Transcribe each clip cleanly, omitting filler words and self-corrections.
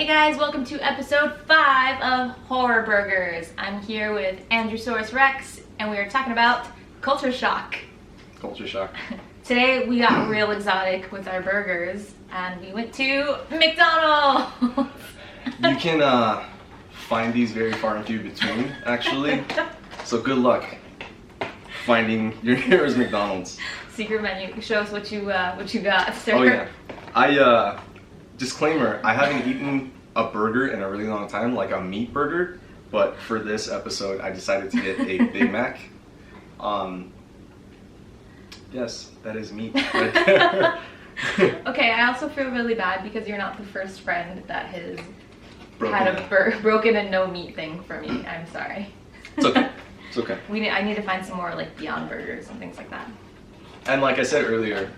Hey guys, welcome to episode 5 of HorrorBurgers. I'm here with Andrew Saurus Rex, and we are talking about culture shock. Culture shock. Today we got real exotic with our burgers, and we went to McDonald's. You can find these very far and few between, actually. So good luck finding your nearest McDonald's. Secret menu. Show us what you got, sir. Oh yeah. Disclaimer, I haven't eaten a burger in a really long time, like a meat burger, but for this episode I decided to get a Big Mac. Yes, that is meat right there. Okay, I also feel really bad because you're not the first friend that has Broken. had a broken and no meat thing for me. I'm sorry. It's okay. It's okay. I need to find some more like Beyond Burgers and things like that. And like I said earlier,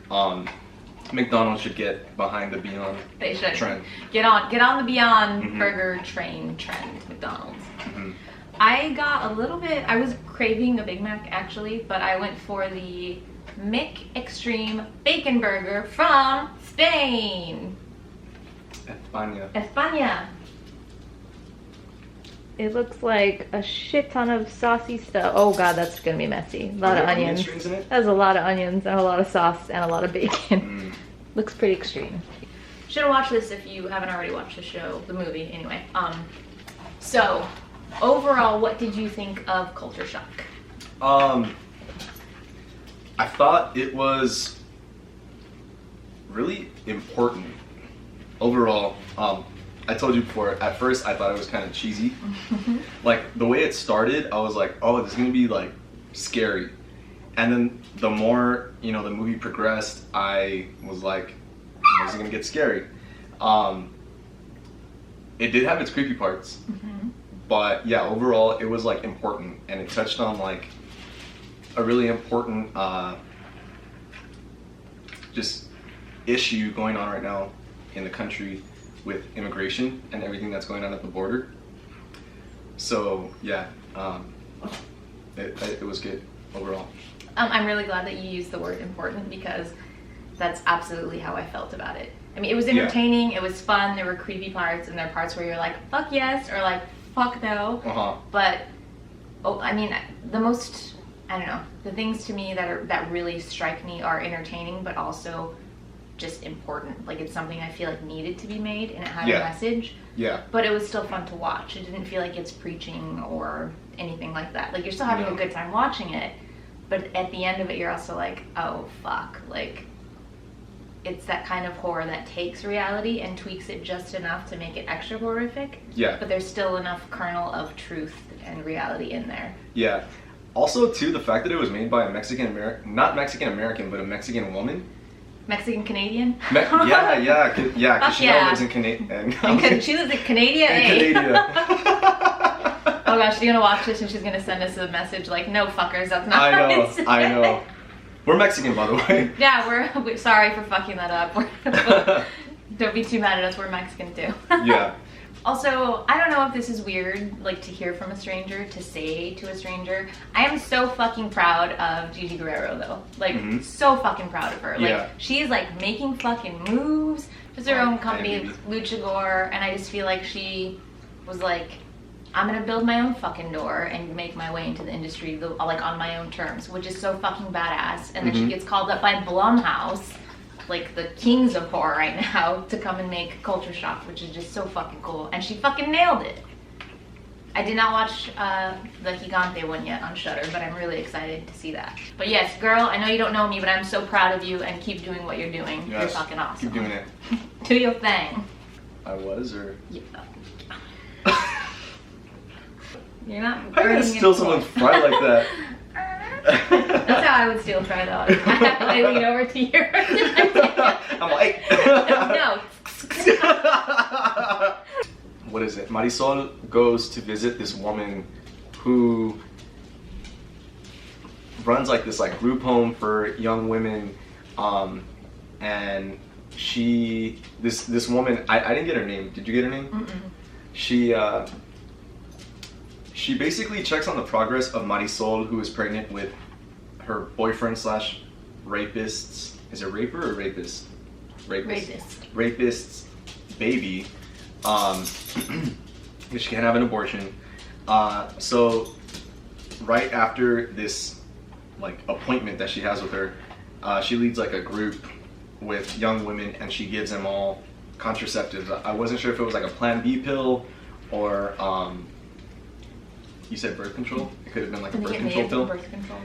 McDonald's should get behind the Beyond They should. trend. Get on the Beyond Burger trend, McDonald's. I was craving a Big Mac actually, but I went for the Mick Extreme Bacon Burger from Spain. España. It looks like a shit ton of saucy stuff. Oh god, that's gonna be messy. A lot of onions. Strings in it? There's a lot of onions and a lot of sauce and a lot of bacon. Looks pretty extreme. Should have watched this if you haven't already watched the movie anyway. So overall, what did you think of culture shock? I thought it was really important overall. I told you before, at first I thought it was kind of cheesy. Like the way it started, I was like, oh, this is gonna be like scary. And then the more, the movie progressed, I was like, this is gonna get scary. It did have its creepy parts, but yeah, overall it was like important, and it touched on like a really important just issue going on right now in the country with immigration and everything that's going on at the border. So yeah, it was good overall. I'm really glad that you used the word important because that's absolutely how I felt about it. I mean, it was entertaining, It was fun, there were creepy parts, and there are parts where you're like, fuck yes, or like, fuck no. But, the things to me that really strike me are entertaining, but also just important. Like, it's something I feel like needed to be made, and it had a message. Yeah. But it was still fun to watch. It didn't feel like it's preaching or anything like that. Like, you're still having a good time watching it, but at the end of it, you're also like, oh, fuck. Like, it's that kind of horror that takes reality and tweaks it just enough to make it extra horrific. Yeah. But there's still enough kernel of truth and reality in there. Yeah. Also, too, the fact that it was made by a not Mexican-American, but a Mexican woman. Mexican-Canadian? Yeah, because she now lives in Canada. She lives in Canada, Oh gosh, she's gonna watch this and she's gonna send us a message like, no fuckers, that's not I know. We're Mexican, by the way. Yeah, we're sorry for fucking that up. Don't be too mad at us, we're Mexican too. Yeah. Also, I don't know if this is weird, like to hear from a stranger, to say to a stranger. I am so fucking proud of Gigi Guerrero though. Like, so fucking proud of her. Like, she's like making fucking moves. Just her own company, Luchagore, and I just feel like she was like, I'm gonna build my own fucking door and make my way into the industry like on my own terms, which is so fucking badass. And then she gets called up by Blumhouse, like the kings of horror right now, to come and make Culture Shock, which is just so fucking cool. And she fucking nailed it. I did not watch the Gigante one yet on Shudder, but I'm really excited to see that. But yes, girl, I know you don't know me, but I'm so proud of you, and keep doing what you're doing. Yes, you're fucking awesome. Keep doing it. Do your thing. I was, or? Yeah. You're not. How are you gonna steal someone's fry like that? That's how I would steal fry though. I lean over to you. I'm like, no. What is it? Marisol goes to visit this woman who runs like this group home for young women, and this woman, I didn't get her name. Did you get her name? She basically checks on the progress of Marisol, who is pregnant with her boyfriend / rapist's, is it raper or rapist? Rapist's baby. She can't have an abortion. So right after this like appointment that she has with her, she leads like a group with young women, and she gives them all contraceptives. I wasn't sure if it was like a Plan B pill or you said birth control. It could have been like a birth control pill. Birth control.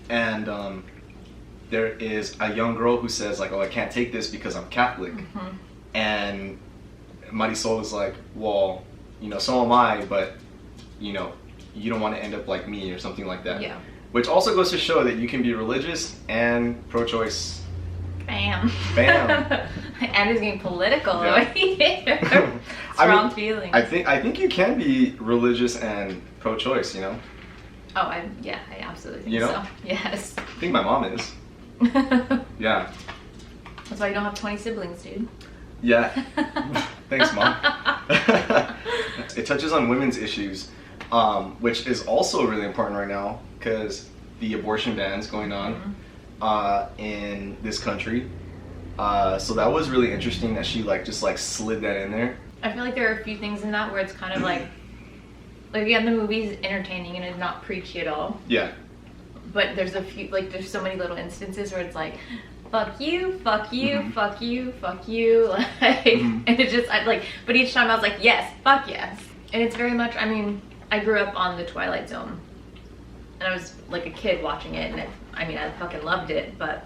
And there is a young girl who says like, "Oh, I can't take this because I'm Catholic." Mm-hmm. And Marisol is like, "Well, you know, so am I, but you know, you don't want to end up like me," or something like that. Yeah. Which also goes to show that you can be religious and pro-choice. Bam. Bam. Andrew's getting political Yeah. over here. Strong feelings. I think you can be religious and pro-choice, you know? Oh, I absolutely think You know? so. Yes. I think my mom is. Yeah. That's why you don't have 20 siblings, dude. Yeah. Thanks, Mom. It touches on women's issues, which is also really important right now because the abortion ban's going on in this country. So that was really interesting that she just slid that in there. I feel like there are a few things in that where it's kind of like again, the movie's entertaining and it's not preachy at all. Yeah. But there's a few, there's so many little instances where it's like, fuck you, fuck you, Mm-hmm. fuck you, fuck you. And it's just, but each time I was like, yes, fuck yes. And it's very much, I mean, I grew up on the Twilight Zone. And I was like a kid watching it, and I fucking loved it. But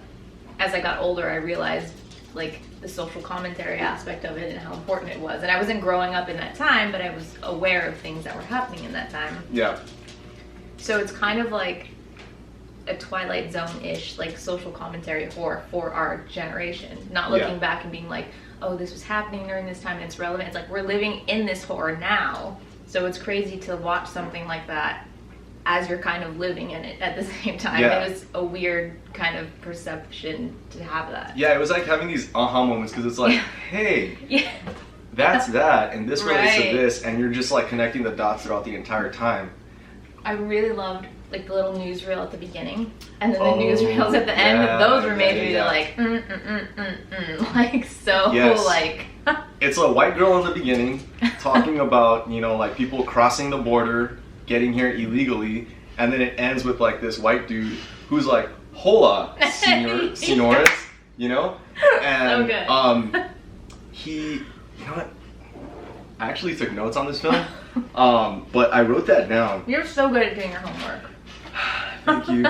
as I got older, I realized the social commentary aspect of it and how important it was. And I wasn't growing up in that time, but I was aware of things that were happening in that time. Yeah. So it's kind of like a Twilight Zone-ish, social commentary horror for our generation. Not looking back and being like, oh, this was happening during this time and it's relevant. It's like we're living in this horror now. So it's crazy to watch something like that as you're kind of living in it at the same time. Yeah. It was a weird kind of perception to have that. Yeah, it was like having these aha moments because it's like, hey, that's that, and this relates to this, and you're just connecting the dots throughout the entire time. I really loved the little newsreel at the beginning, and then the newsreels at the end. Those were made me so yes. It's a white girl in the beginning talking about people crossing the border, getting here illegally, and then it ends with this white dude who's like, "Hola, senores," and so good. He, you know what? I actually took notes on this film, but I wrote that down. You're so good at doing your homework. Thank you.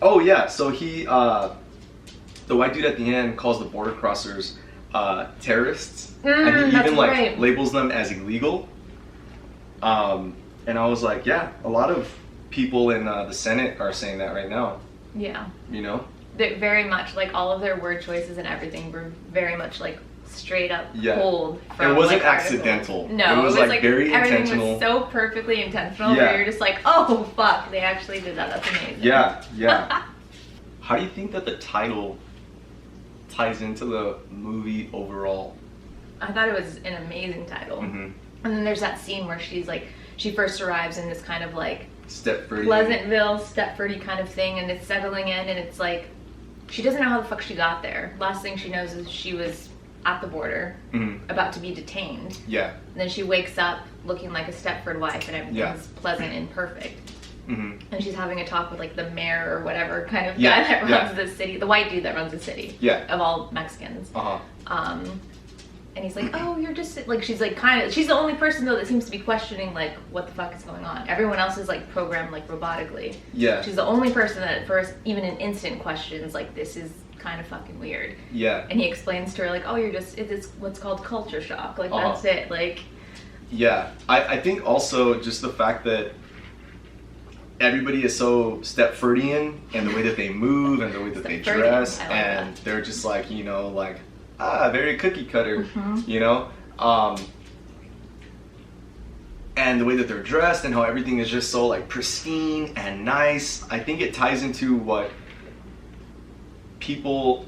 Oh yeah, so he, the white dude at the end calls the border crossers terrorists, and he even labels them as illegal. And I was like, yeah, a lot of people in the Senate are saying that right now. Yeah. They're very much all of their word choices and everything were very much straight up pulled from. It wasn't accidental. Articles. No, it was very everything intentional. Was so perfectly intentional. Yeah. Where you're just oh fuck, they actually did that. That's amazing. Yeah. How do you think that the title ties into the movie overall? I thought it was an amazing title. Mm-hmm. And then there's that scene where she's she first arrives in this kind of Stepford, Pleasantville, Stepford-y kind of thing, and it's settling in, and it's she doesn't know how the fuck she got there. Last thing she knows is she was at the border, about to be detained. Yeah. And then she wakes up looking like a Stepford wife, and everything's pleasant and perfect. Mm-hmm. And she's having a talk with the mayor or whatever kind of guy that runs the city, the white dude that runs the city. Yeah. Of all Mexicans. And he's like, oh, you're just she's she's the only person though that seems to be questioning what the fuck is going on. Everyone else is programmed robotically. Yeah. She's the only person that at first, even an instant, questions this is kind of fucking weird. Yeah. And he explains to her oh, it's what's called culture shock. That's it. Yeah. I think also just the fact that everybody is so Stepfordian in the way that they move and the way that they dress, and they're just very cookie cutter, and the way that they're dressed and how everything is just so pristine and nice. I think it ties into what people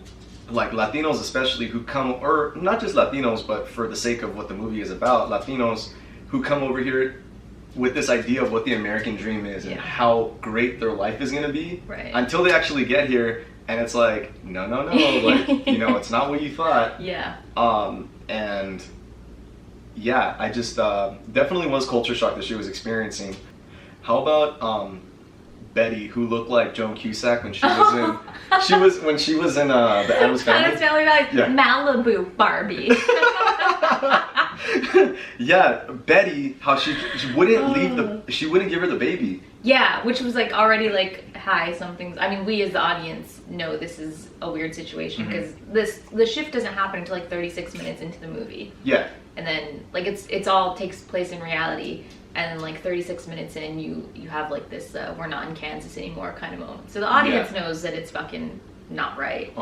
Latinos especially who come, or not just Latinos, but for the sake of what the movie is about, Latinos who come over here with this idea of what the American dream is and how great their life is going to be, until they actually get here. And it's no, it's not what you thought. Yeah. And yeah, I just definitely was culture shock that she was experiencing. How about Betty, who looked like Joan Cusack when she was in when she was in the Addams Family. Addams Family, like Malibu Barbie. Yeah, Betty, how she wouldn't leave she wouldn't give her the baby. Yeah, which was like already like, hi, something's. I mean, we as the audience know this is a weird situation because the shift doesn't happen until like 36 minutes into the movie. Yeah. And then like it's all takes place in reality, and then like 36 minutes in, you have like this we're not in Kansas anymore kind of moment. So the audience knows that it's fucking not right.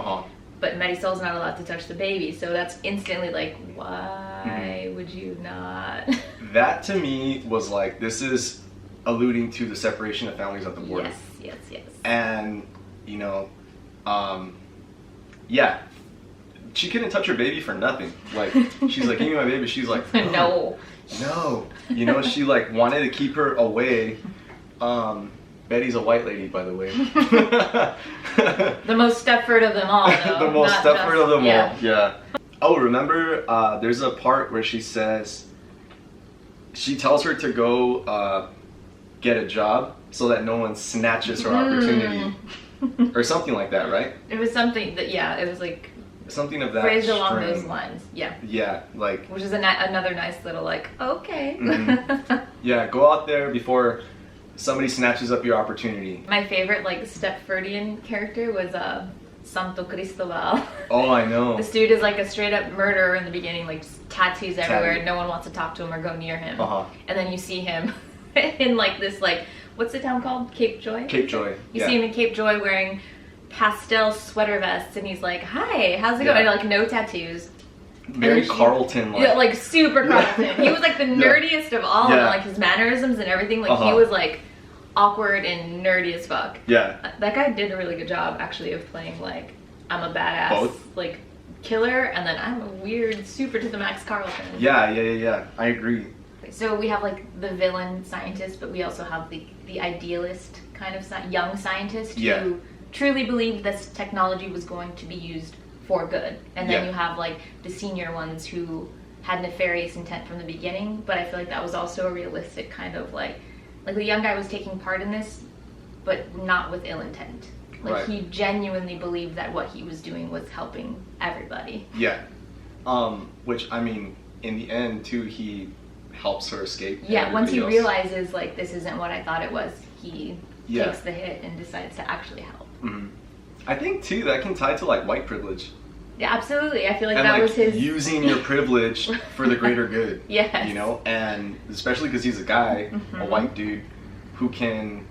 But Marisol's not allowed to touch the baby, so that's instantly like, why would you not? That to me was like, this is alluding to the separation of families at the border. Yes. And, you know, yeah, she couldn't touch her baby for nothing. Like, she's like, give me my baby. She's like, no. You know, she like wanted to keep her away. Betty's a white lady, by the way. The most Stepford of them all, though. The most Stepford of them all, yeah. Oh, remember, there's a part where she says, she tells her to go get a job so that no one snatches her opportunity. Or something like that, right? It was something that, it was like... something of that phrased along those lines, Yeah, like... which is another nice little, like, okay. Yeah, go out there before... somebody snatches up your opportunity. My favorite, like, Stepfordian character was Santo Cristobal. Oh, I know. This dude is like a straight up murderer in the beginning, like tattoos everywhere. No one wants to talk to him or go near him. And then you see him in like this, like, what's the town called? Cape Joy? Cape Joy. You see him in Cape Joy wearing pastel sweater vests, and he's like, hi, how's it going? And, like, no tattoos. Very Carlton, like. Yeah, like super Carlton. He was like the nerdiest of all of them, like his mannerisms and everything. Like he was like awkward and nerdy as fuck. Yeah. That guy did a really good job actually of playing like, I'm a badass like killer, and then I'm a weird super to the max Carlton. Yeah. I agree. So we have like the villain scientist, but we also have the idealist kind of young scientist who truly believed this technology was going to be used for good. And then you have like the senior ones who had nefarious intent from the beginning, but I feel like that was also a realistic kind of like the young guy was taking part in this, but not with ill intent. Like he genuinely believed that what he was doing was helping everybody. Yeah. Which, I mean, in the end too, he helps her escape. Yeah, once he realizes like this isn't what I thought it was, he takes the hit and decides to actually help. I think too that can tie to like white privilege. Yeah, absolutely. I feel like and, that like, was his using your privilege for the greater good. Yes. You know, and especially because he's a guy, a white dude, who can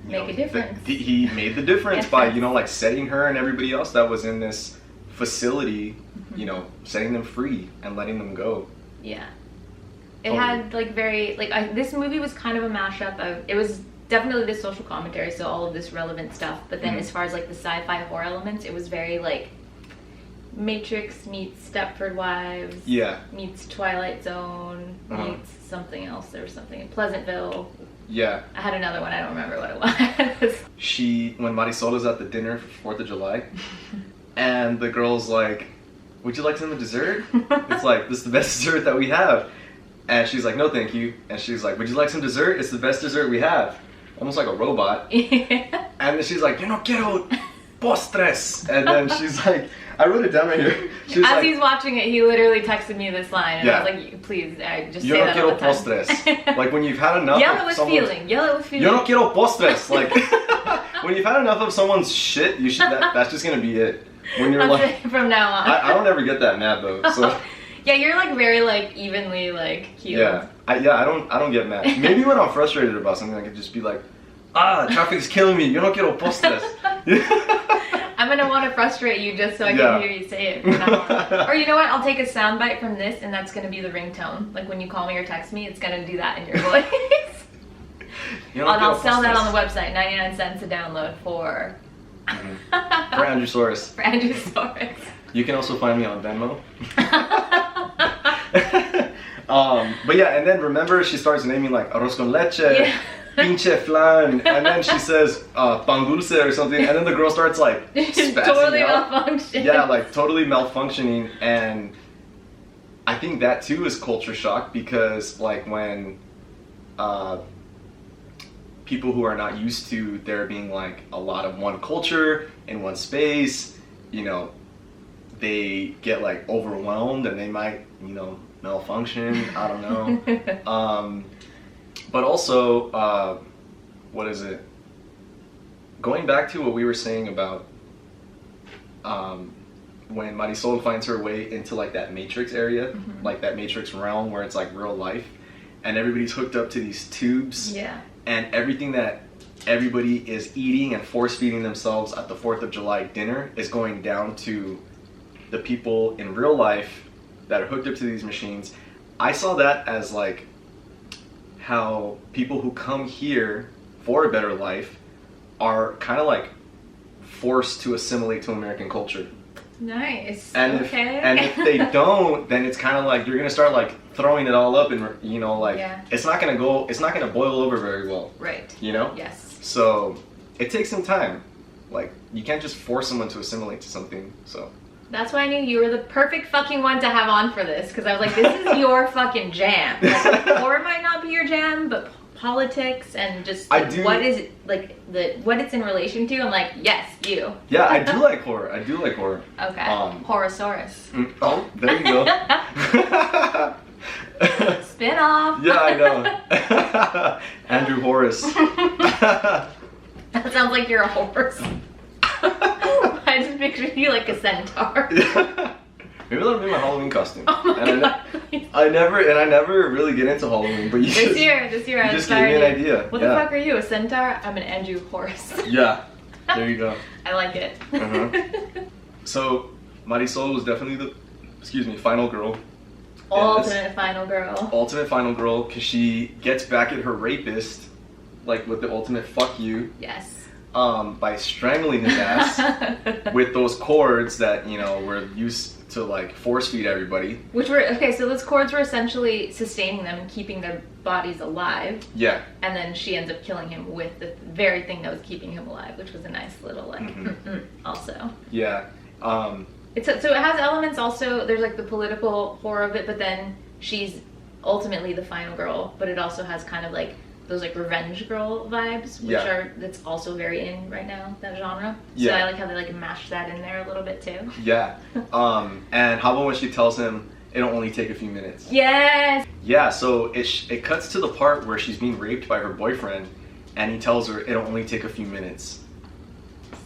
make a difference. He made the difference by, you know, like setting her and everybody else that was in this facility, you know, setting them free and letting them go. Yeah. It had like very like this movie was kind of a mashup of it was. Definitely the social commentary, so all of this relevant stuff. But then as far as like the sci-fi horror elements, it was very like Matrix meets Stepford Wives, meets Twilight Zone, meets something else. There was something in Pleasantville. Yeah. I had another one, I don't remember what it was. When Marisol is at the dinner for 4th of July, and the girl's like, would you like some dessert? It's like, this is the best dessert that we have. And she's like, no thank you. And she's like, would you like some dessert? It's the best dessert we have. Almost like a robot. And then she's like, yo no quiero postres. And then she's like, I wrote it down right here. She's As he's watching it, he literally texted me this line. And I was like, please, just say that all the time. Yo no quiero postres. Like when you've had enough Yell it with feeling. Yell it with feeling. Yo no quiero postres. Like when you've had enough of someone's shit, you should. That's just gonna be it. When you're that's like, it from now on. I don't ever get that mad though. So. Yeah, you're like very like evenly like healed. Yeah, I don't get mad. Maybe when I'm frustrated about something, I could just be like, traffic's killing me. Yo no quiero postres. I'm gonna want to frustrate you just so I can hear you say it from now on. Or you know what? I'll take a soundbite from this, and that's gonna be the ringtone. Like when you call me or text me, it's gonna do that in your voice. And I'll sell that on the website. 99 cents a download for. For Andrew Saurus. For Andrew Saurus. You can also find me on Venmo. But yeah, and then remember she starts naming like arroz con leche, pinche flan, and then she says pan dulce or something, and then the girl starts like spazzing totally out. malfunctioning. Yeah, like totally malfunctioning, and I think that too is culture shock, because like when people who are not used to there being like a lot of one culture in one space, you know, they get like overwhelmed and they might, you know, malfunction. I don't know. But also, what is it? Going back to what we were saying about when Marisol finds her way into like that Matrix area, like that Matrix realm where it's like real life, and everybody's hooked up to these tubes, and everything that everybody is eating and force feeding themselves at the 4th of July dinner is going down to the people in real life that are hooked up to these machines. I saw that as like how people who come here for a better life are kind of like forced to assimilate to American culture. Nice. And okay. If they don't, then it's kind of like you're gonna start like throwing it all up, and you know, like it's not gonna boil over very well. Right. You know. Yes. So it takes some time. Like you can't just force someone to assimilate to something. So. That's why I knew you were the perfect fucking one to have on for this, because I was like, this is your fucking jam. Like, horror might not be your jam, but politics and just like, what is it, like what it's in relation to. I'm like, yes, you. Yeah, I do like horror. Okay. HorrorSaurus. Oh, there you go. Spin off. Yeah, I know. Andrew Horace. That sounds like you're a horse. I just pictured you like a centaur. Maybe that'll be my Halloween costume. Oh my God. I never really get into Halloween, but this year you just gave me an idea. What the fuck are you, a centaur? I'm an Andrew Horse. Yeah, there you go. I like it. So Marisol was definitely the final girl. Ultimate final girl. Ultimate final girl, because she gets back at her rapist, like with the ultimate fuck you. Yes. By strangling his ass with those cords that, you know, were used to like force feed everybody. Which were, okay, so those cords were essentially sustaining them, keeping their bodies alive. Yeah. And then she ends up killing him with the very thing that was keeping him alive, which was a nice little like, also. Yeah. So it has elements also, there's like the political horror of it, but then she's ultimately the final girl, but it also has kind of like those like revenge girl vibes, which that's also very in right now, that genre. So I like how they like mashed that in there a little bit too. Yeah. And how about when she tells him it'll only take a few minutes? Yes. Yeah, so it cuts to the part where she's being raped by her boyfriend, and he tells her it'll only take a few minutes,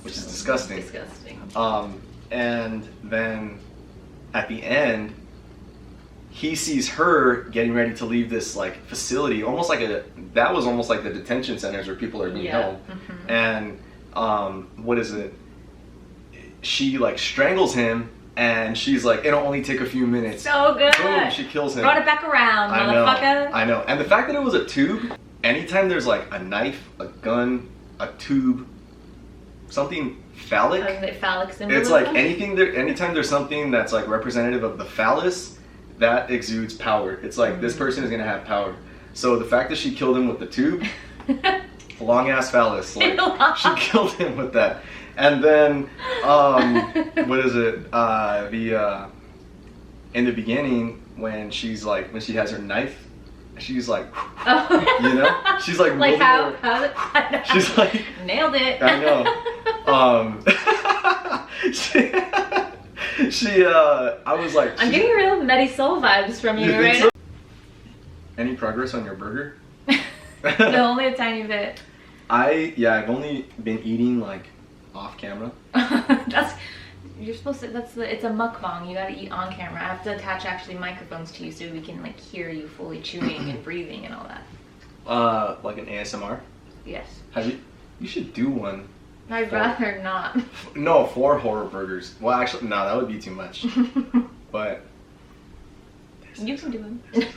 which is disgusting. Disgusting. And then at the end, he sees her getting ready to leave this like facility, almost like that was almost like the detention centers where people are being held. And what is it? She like strangles him, and she's like, it'll only take a few minutes. So good. Boom, she kills him. Brought it back around, motherfucker. I know. And the fact that it was a tube, anytime there's like a knife, a gun, a tube, something phallic. Phallic symbolism? It's like anytime there's something that's like representative of the phallus, that exudes power. It's like this person is gonna have power. So the fact that she killed him with the tube, long ass phallus, like she killed him with that. And then what is it? In the beginning when she has her knife, she's like, you know, she's like how she's like nailed it. I know. I was like, I'm getting real Marisol vibes from you right now. Any progress on your burger? No, only a tiny bit. I've only been eating like off camera. You're supposed to, it's a mukbang. You gotta eat on camera. I have to attach actually microphones to you so we can like hear you fully chewing and breathing and all that. Like an ASMR? Yes. You should do one. I'd rather not. No, for HorrorBurgers. Well, actually, no, that would be too much. But you can do it.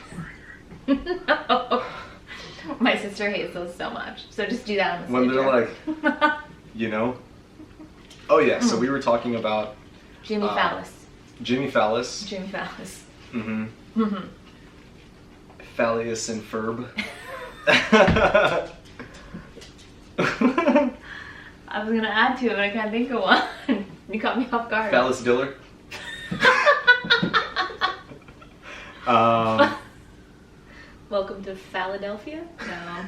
No. My sister hates those so much. So just do that on the when they're like, you know. Oh yeah. So we were talking about Jimmy Phallus. Jimmy Phallus. Jimmy Phallus. Phallus and Ferb. I was gonna add to it, but I can't think of one. You caught me off guard. Phallus Diller. Welcome to Philadelphia? No.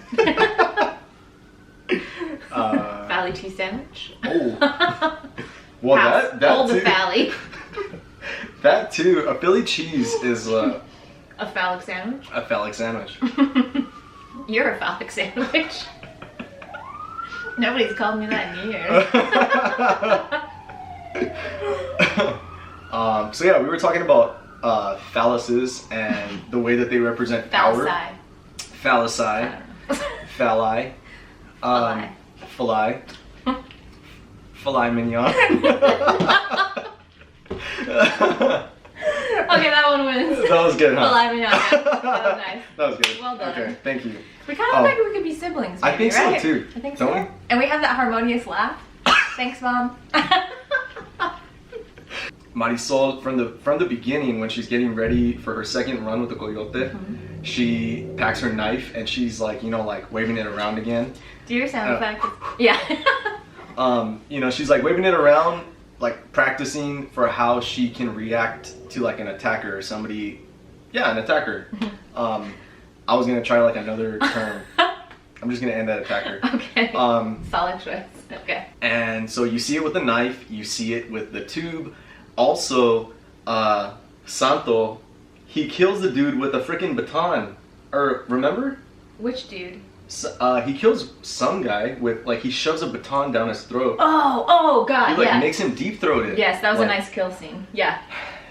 Philly cheese sandwich. Oh. Well, that Hold the too. Philly. That too. A Philly cheese is a phallic sandwich. a phallic sandwich. You're a phallic sandwich. Nobody's called me that in years. So yeah, we were talking about phalluses and the way that they represent power. Phallusi. Phalli. Phalli. Filet mignon. Okay, that one wins. That was good, huh? Filet mignon. Yeah. That was nice. That was good. Well done. Okay, thank you. We kind of like we could be siblings. Maybe, I think right? so too. I think Don't so. we? And we have that harmonious laugh. Thanks, Mom. Marisol, from the beginning, when she's getting ready for her second run with the coyote, she packs her knife and she's like, you know, like waving it around again. Do your sound effect. Yeah. You know, she's like waving it around, like practicing for how she can react to like an attacker or somebody. Yeah, an attacker. I was gonna try like another term. I'm just gonna end at attacker. Okay. Solid choice. Okay. And so you see it with the knife, you see it with the tube. Also, Santo, he kills the dude with a freaking baton. Or remember? Which dude? So, he kills some guy with like he shoves a baton down his throat. Oh God. He like yeah. makes him deep throated. Yes, that was like, a nice kill scene. Yeah.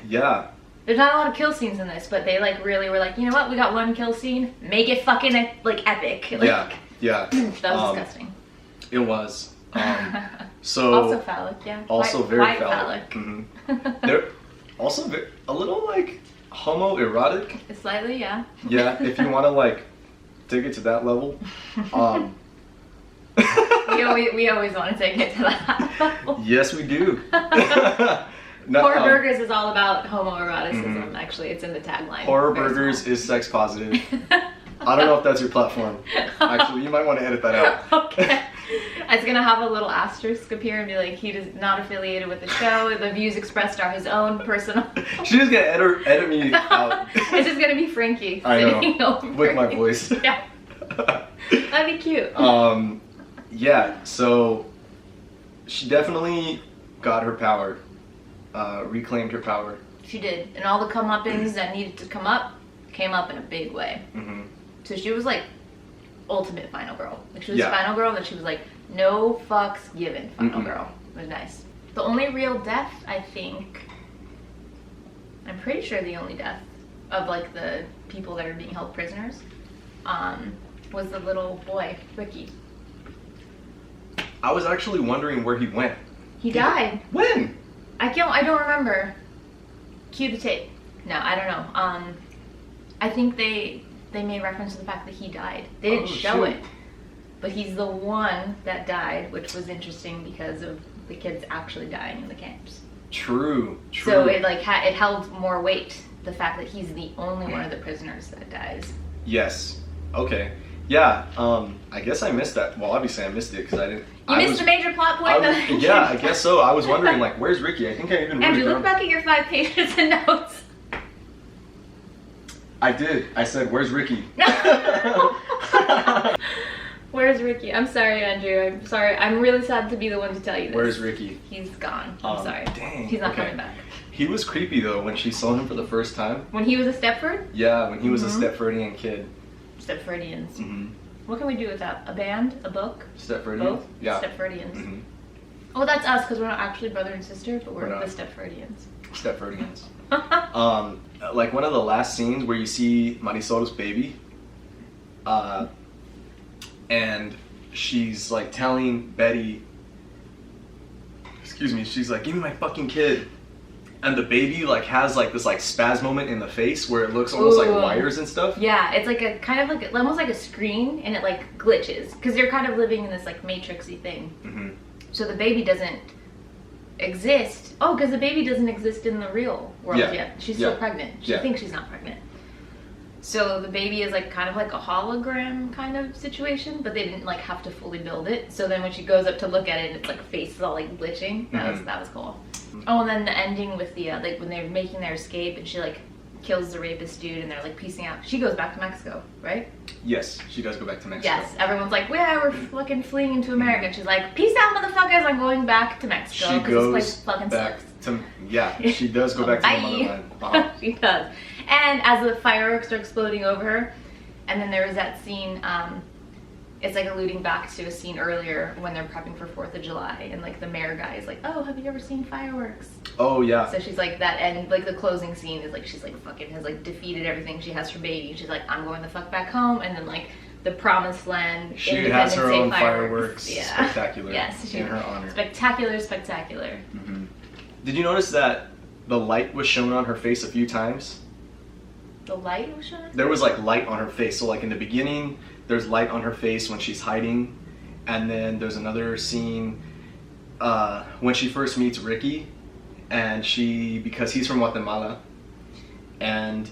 Yeah. There's not a lot of kill scenes in this, but they like really were like, you know what? We got one kill scene. Make it fucking like epic. Like, Yeah. Yeah. That was disgusting. It was. So Also phallic, yeah. Also White, very white phallic. They're also a little like homoerotic. Slightly, yeah. Yeah, if you want to like take it to that level. We always want to take it to that level. Yes, we do. HorrorBurgers is all about homoeroticism. Actually, it's in the tagline. HorrorBurgers is sex positive. I don't know if that's your platform. Actually, you might want to edit that out. Okay. It's gonna have a little asterisk up here and be like, he is not affiliated with the show. The views expressed are his own personal. She's just gonna edit me out. It's just gonna be Frankie. I know. Over With my voice. Yeah. That'd be cute. Yeah. So she definitely got her power. Reclaimed her power. She did, and all the comeuppance that needed to come up came up in a big way. So she was like ultimate final girl. Like she was final girl, and then she was like no fucks given final girl. It was nice. The only real death, I think, I'm pretty sure the only death of like the people that are being held prisoners, was the little boy Ricky. I was actually wondering where he went. He died. When? I don't remember. Cue the tape. No, I don't know. I think they made reference to the fact that he died. They didn't show it, but he's the one that died, which was interesting because of the kids actually dying in the camps. True. So it like it held more weight, the fact that he's the only one of the prisoners that dies. Yes. Okay. Yeah. I guess I missed that. Well, obviously I missed it because I didn't. You missed a major plot point. Yeah, I guess so. I was wondering like, where's Ricky? I think I even wrote Andrew, it down. look back at your 5 pages of notes. I did. I said, where's Ricky? Where's Ricky? I'm sorry, Andrew. I'm sorry. I'm really sad to be the one to tell you this. Where's Ricky? He's gone. I'm sorry. Dang. He's not coming back. He was creepy though when she saw him for the first time. When he was a Stepford? Yeah, when he was a Stepfordian kid. Stepfordians. What can we do with that? A band? A book? Stepfordians? Both? Yeah. Stepfordians. Oh, that's us because we're not actually brother and sister, but we're not. the Stepfordians. Stepfordians. Like one of the last scenes where you see Marisol's baby, and she's like telling Betty, excuse me, she's like, give me my fucking kid. And the baby like has like this like spaz moment in the face where it looks almost like wires and stuff. Yeah, it's like a kind of like almost like a screen, and it like glitches because they're kind of living in this like matrixy thing. So the baby doesn't exist. Oh, because the baby doesn't exist in the real world yet. She's still pregnant. She thinks she's not pregnant. So the baby is like kind of like a hologram kind of situation, but they didn't like have to fully build it. So then when she goes up to look at it, and its like face is all like glitching. That was cool. Oh, and then the ending with the like when they're making their escape, and she like kills the rapist dude, and they're like piecing out. She goes back to Mexico, right? Yes, she does go back to Mexico. Yes, everyone's like, yeah, we're fucking fleeing into America. And she's like, peace out, motherfuckers, I'm going back to Mexico. She goes this place fucking back sucks. to, yeah, she does go back to the motherland. Uh-huh. She does. And as the fireworks are exploding over her, and then there was that scene, it's like alluding back to a scene earlier when they're prepping for 4th of July, and like the mayor guy is like, oh, have you ever seen fireworks? Oh yeah. So she's like that, and like the closing scene is like she's like fucking has like defeated everything. She has her baby. She's like, I'm going the fuck back home, and then like the promised land. She has her own fireworks. Yeah. Spectacular. Yes. In her honor. Spectacular, spectacular. Mm-hmm. Did you notice that the light was shown on her face a few times? The light was shown? There was like light on her face. So like in the beginning, there's light on her face when she's hiding, and then there's another scene when she first meets Ricky, and because he's from Guatemala, and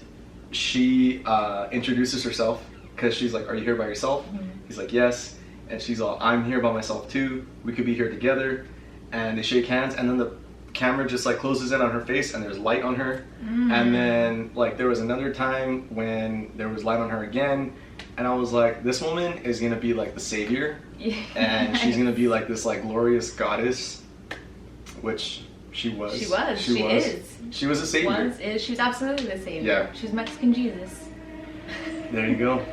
she introduces herself because she's like, are you here by yourself? Mm-hmm. He's like, yes. And she's all, I'm here by myself too. We could be here together. And they shake hands, and then the camera just like closes in on her face, and there's light on her. Mm. And then like there was another time when there was light on her again, and I was like, this woman is gonna be like the savior. Yes. And she's gonna be like this like glorious goddess, which she was. She was. She is. She was a savior. She was absolutely the savior. Yeah. She was Mexican Jesus. There you go.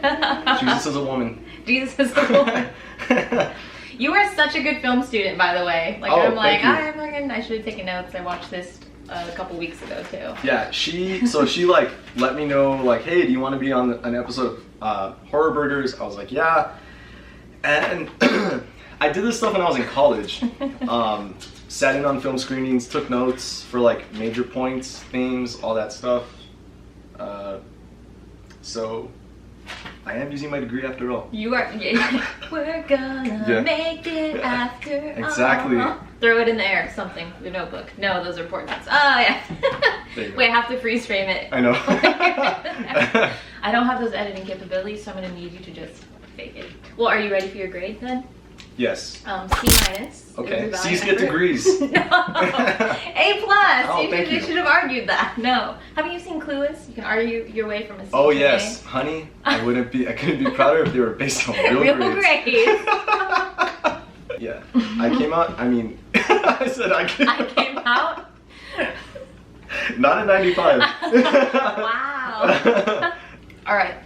Jesus is a woman. Jesus is a woman. You were such a good film student, by the way. Like, I'm like, I should have taken notes. I watched this a couple weeks ago too. Yeah, she like let me know like, hey, do you want to be on an episode of HorrorBurgers? I was like, yeah. And I did this stuff when I was in college. Sat in on film screenings, took notes for like major points, themes, all that stuff. So I am using my degree after all. You are. Yeah. We're gonna make it after exactly. all. Throw it in the air, something. Your notebook. No, those are portraits. Oh yeah. Wait, I have to freeze frame it. I know. I don't have those editing capabilities, so I'm gonna need you to just fake it. Well, are you ready for your grade then? Yes. C-. Okay. C's get degrees. No. A+. Oh, you should have argued that. No. Haven't you seen Clueless? You can argue your way from a C. Oh yes, honey. I couldn't be prouder if they were based on real grades. Yeah. I came out. I mean, I said I came. I came out. Not a 95. Wow. All right.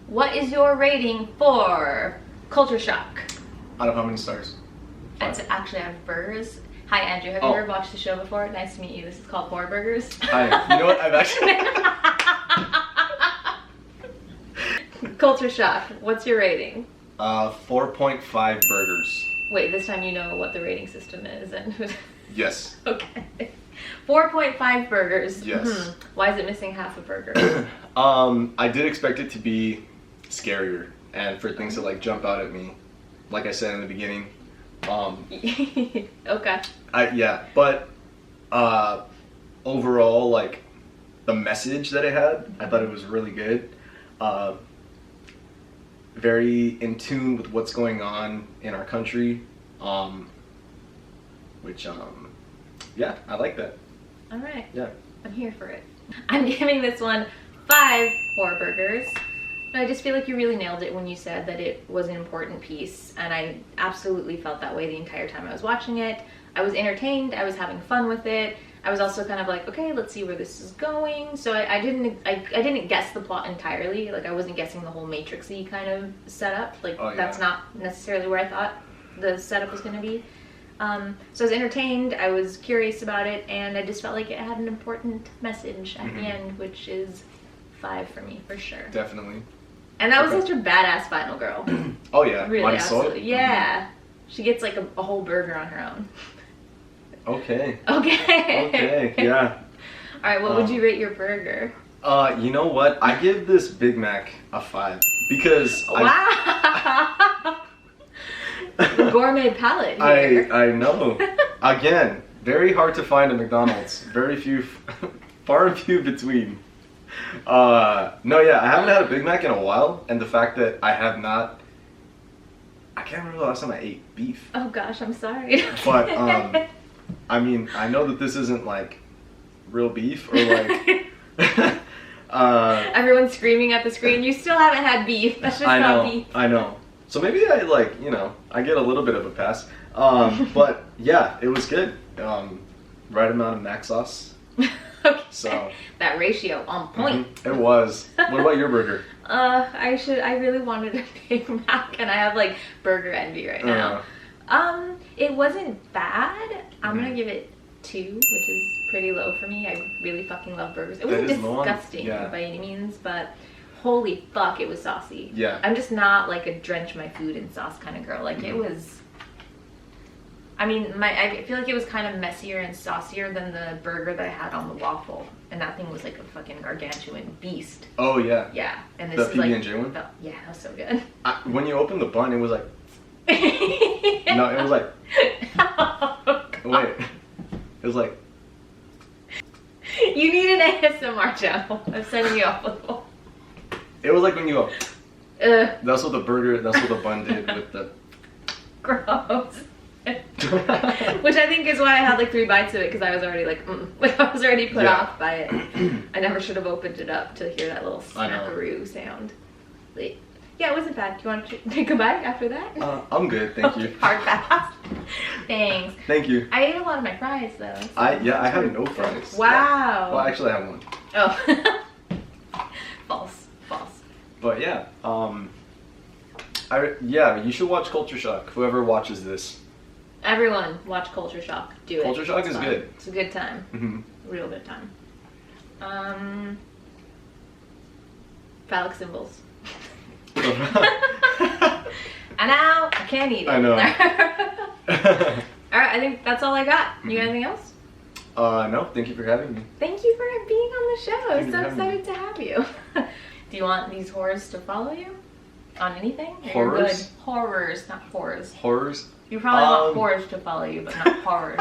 What is your rating for Culture Shock? Out of how many stars? It's actually I have burgers. Hi Andrew, have you ever watched the show before? Nice to meet you. This is called HorrorBurgers. Hi. You know what? I've actually. Culture Shock. What's your rating? 4.5 burgers. Wait, this time you know what the rating system is, and yes. Okay. 4.5 burgers. Yes. Mm-hmm. Why is it missing half a burger? I did expect it to be scarier and for things to like jump out at me, like I said in the beginning. Okay. But overall, like the message that it had, I thought it was really good. Very in tune with what's going on in our country, which yeah, I like that. All right. Yeah. I'm here for it. I'm giving this one 5 HorrorBurgers. But I just feel like you really nailed it when you said that it was an important piece, and I absolutely felt that way the entire time I was watching it. I was entertained, I was having fun with it. I was also kind of like, okay, let's see where this is going. So I didn't guess the plot entirely. Like I wasn't guessing the whole Matrix-y kind of setup. Like that's not necessarily where I thought the setup was going to be. So I was entertained, I was curious about it, and I just felt like it had an important message at the end, which is 5 for me, for sure. Definitely. And that was such a badass final girl. Oh yeah, really, absolutely. Yeah. She gets like a whole burger on her own. Okay. Okay. Yeah. Alright, what would you rate your burger? You know what? I give this Big Mac a 5 because wow. The gourmet palate here. I know. Again, very hard to find at McDonald's. Very few, far and few between. No, yeah, I haven't had a Big Mac in a while, and the fact that I can't remember the last time I ate beef. Oh gosh, I'm sorry. But I mean, I know that this isn't like real beef or like Everyone's screaming at the screen. You still haven't had beef. That's just not beef. I know. So maybe I I get a little bit of a pass. But yeah, it was good. Right amount of mac sauce. Okay. So that ratio on point. It was. What about your burger? I really wanted a Big Mac, and I have like burger envy right now. It wasn't bad. I'm gonna give it 2, which is pretty low for me. I really fucking love burgers. It wasn't disgusting by any means, but holy fuck, it was saucy. Yeah. I'm just not like a drench my food in sauce kind of girl. Like it was. I mean, I feel like it was kind of messier and saucier than the burger that I had on the waffle, and that thing was like a fucking gargantuan beast. Oh yeah. Yeah, and this is like PB&J one. Yeah, that was so good. When you opened the bun, it was like. No, it was like. Wait, it was like. You need an ASMR channel. I'm setting you up with one. It was like when you go. That's what the bun did with the. Gross. Which I think is why I had like 3 bites of it, because I was already like I was already put off by it. I never should have opened it up to hear that little snackaroo sound. Like, yeah, it wasn't bad. Do you want to take a bite after that? I'm good, thank you. Hard pass. Thanks. Thank you. I ate a lot of my fries though. So I had no fries. Wow. Yeah. Well, actually, I have one. Oh. False. But yeah, you should watch Culture Shock. Whoever watches this. Everyone, watch Culture Shock. Do it. Culture Shock is good. It's a good time. Mm-hmm. Real good time. Phallic symbols. And now I can't eat it. I know. All right, I think that's all I got. You got anything else? No. Thank you for having me. Thank you for being on the show. I'm so excited to have you. Do you want these horrors to follow you on anything? Horrors? Horrors, not horrors. Horrors? You probably want horrors to follow you, but not horrors.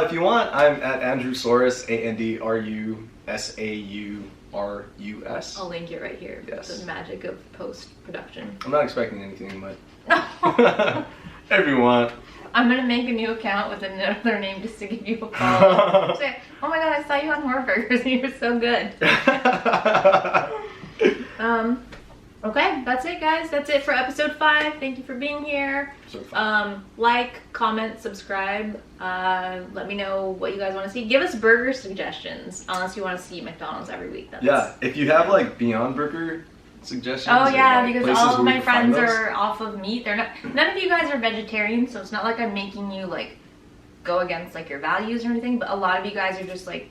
If you want, I'm at Andrew Saurus, AndrewSaurus. I'll link it right here. Yes. The magic of post-production. I'm not expecting anything, but if you want. I'm gonna make a new account with another name just to give you a follow. Say, oh my god, I saw you on HorrorBurgers and you were so good. Okay, that's it guys. That's it for episode 5. Thank you for being here. Like, comment, subscribe. Let me know what you guys want to see. Give us burger suggestions, unless you want to see McDonald's every week. If you have like Beyond Burger suggestions. Oh yeah, because all of my friends are off of meat. They're not. None of you guys are vegetarian, so it's not like I'm making you like go against like your values or anything. But a lot of you guys are just like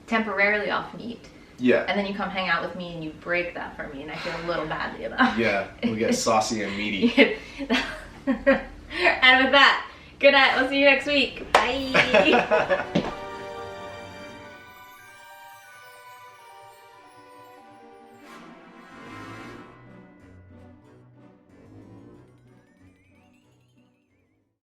temporarily off meat. Yeah. And then you come hang out with me and you break that for me, and I feel a little badly about it. Yeah, we get saucy and meaty. And with that, good night. We'll see you next week. Bye.